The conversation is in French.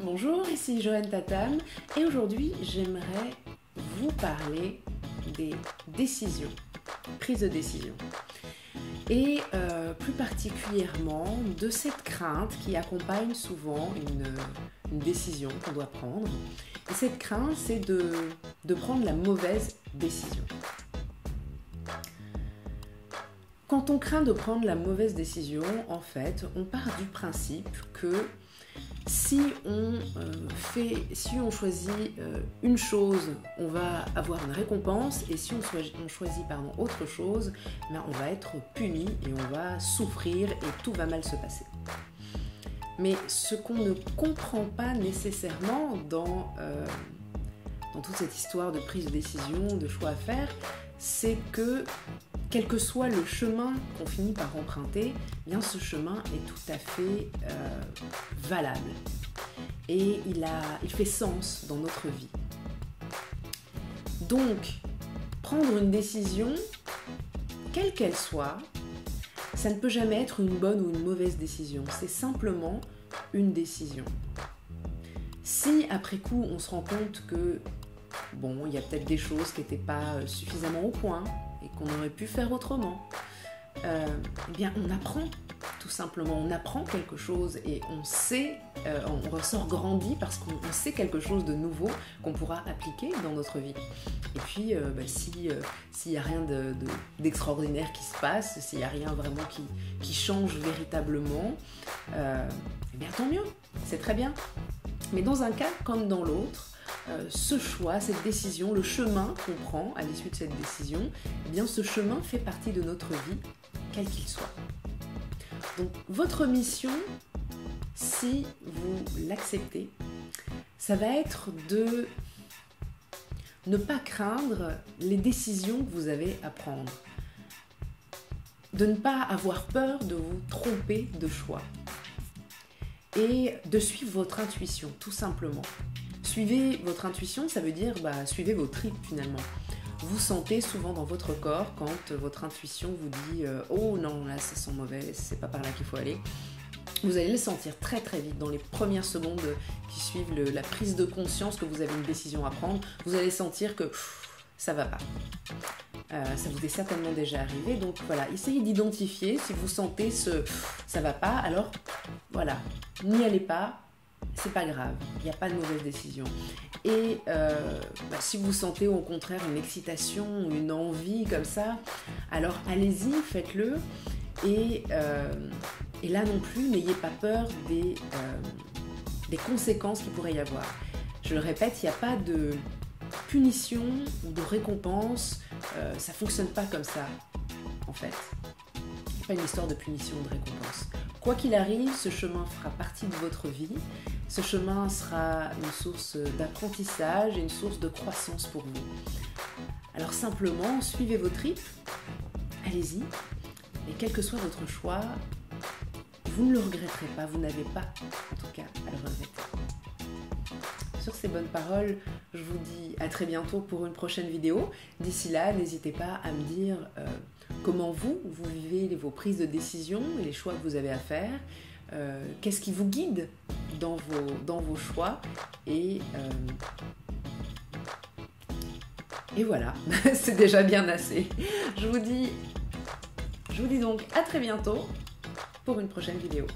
Bonjour, ici Joanne Tatam et aujourd'hui j'aimerais vous parler des décisions, prise de décision et plus particulièrement de cette crainte qui accompagne souvent une décision qu'on doit prendre. Et cette crainte, c'est de prendre la mauvaise décision. Quand on craint de prendre la mauvaise décision, en fait, on part du principe que si on choisit une chose, on va avoir une récompense, et si on choisit autre chose, on va être puni et on va souffrir et tout va mal se passer. Mais ce qu'on ne comprend pas nécessairement dans toute cette histoire de prise de décision, de choix à faire, c'est que quel que soit le chemin qu'on finit par emprunter, bien ce chemin est tout à fait valable et il fait sens dans notre vie. Donc, prendre une décision, quelle qu'elle soit, ça ne peut jamais être une bonne ou une mauvaise décision, c'est simplement une décision. Si après coup on se rend compte que il y a peut-être des choses qui n'étaient pas suffisamment au point et qu'on aurait pu faire autrement, on apprend tout simplement, on apprend quelque chose et on ressort grandi parce qu'on sait quelque chose de nouveau qu'on pourra appliquer dans notre vie. Et puis s'il n'y a rien d'extraordinaire qui se passe, s'il n'y a rien vraiment qui change véritablement, tant mieux, c'est très bien. Mais dans un cas comme dans l'autre, ce choix, cette décision, le chemin qu'on prend à l'issue de cette décision, ce chemin fait partie de notre vie, quel qu'il soit. Donc votre mission, si vous l'acceptez, ça va être de ne pas craindre les décisions que vous avez à prendre, de ne pas avoir peur de vous tromper de choix et de suivre votre intuition, tout simplement. Suivez votre intuition, ça veut dire suivez vos tripes finalement. Vous sentez souvent dans votre corps quand votre intuition vous dit « Oh non, là ça sent mauvais, c'est pas par là qu'il faut aller ». Vous allez le sentir très très vite, dans les premières secondes qui suivent la prise de conscience que vous avez une décision à prendre. Vous allez sentir que ça va pas. Ça vous est certainement déjà arrivé, donc voilà, essayez d'identifier si vous sentez ça va pas, alors voilà, n'y allez pas. C'est pas grave, il n'y a pas de mauvaise décision. Et si vous sentez au contraire une excitation, une envie comme ça, alors allez-y, faites-le. Et là non plus, n'ayez pas peur des conséquences qu'il pourrait y avoir. Je le répète, il n'y a pas de punition ou de récompense, ça ne fonctionne pas comme ça, en fait. C'est pas une histoire de punition ou de récompense. Quoi qu'il arrive, ce chemin fera partie de votre vie. Ce chemin sera une source d'apprentissage et une source de croissance pour vous. Alors simplement, suivez vos tripes, allez-y, et quel que soit votre choix, vous ne le regretterez pas, vous n'avez pas, en tout cas, à le regretter. Sur ces bonnes paroles, je vous dis à très bientôt pour une prochaine vidéo. D'ici là, n'hésitez pas à me dire comment vous vivez vos prises de décision et les choix que vous avez à faire. Qu'est-ce qui vous guide dans vos choix et voilà, c'est déjà bien assez. Je vous dis donc à très bientôt pour une prochaine vidéo.